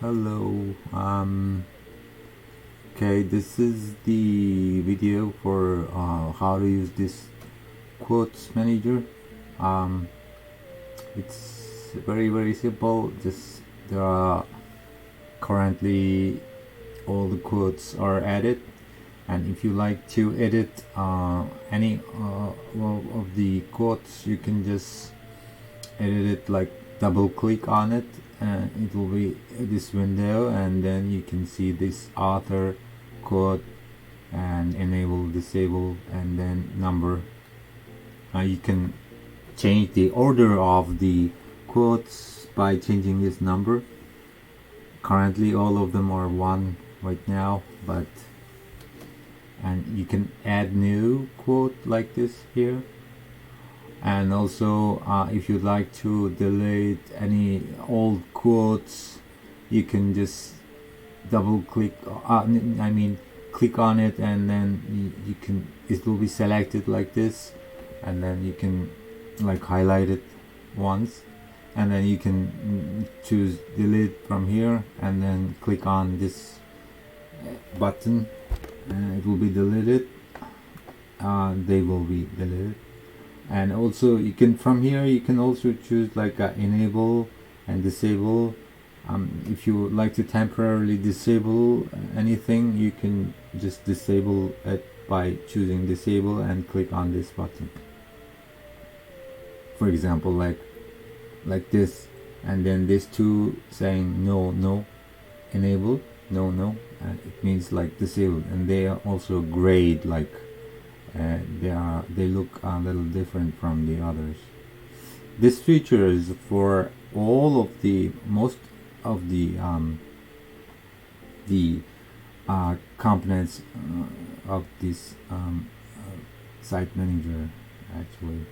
Hello. Okay, this is the video for how to use this quotes manager. Um, it's very simple. Just there are currently all the quotes are added, and if you like to edit any of the quotes, you can just edit it, like double click on it and it will be this window, and then you can see this author quote and enable, disable, and then number. You can change the order of the quotes by changing this number. Currently all of them are 1 right now, and you can add new quote like this here. And also if you'd like to delete any old quotes, you can just double click, click on it, and then you can, it will be selected like this, and then you can like highlight it once, and then you can choose delete from here, and then click on this button and it will be deleted. They will be deleted. And also you can, from here you can also choose like enable and disable. If you would like to temporarily disable anything, you can just disable it by choosing disable and click on this button, for example, like this, and then this two saying no enable, no, it means like disabled. And they are also grayed, like they look a little different from the others. This feature is for all of the most of the components of this site manager, actually.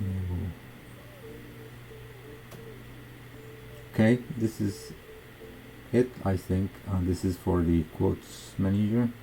Enable. Okay, this is it, I think. This is for the quotes manager.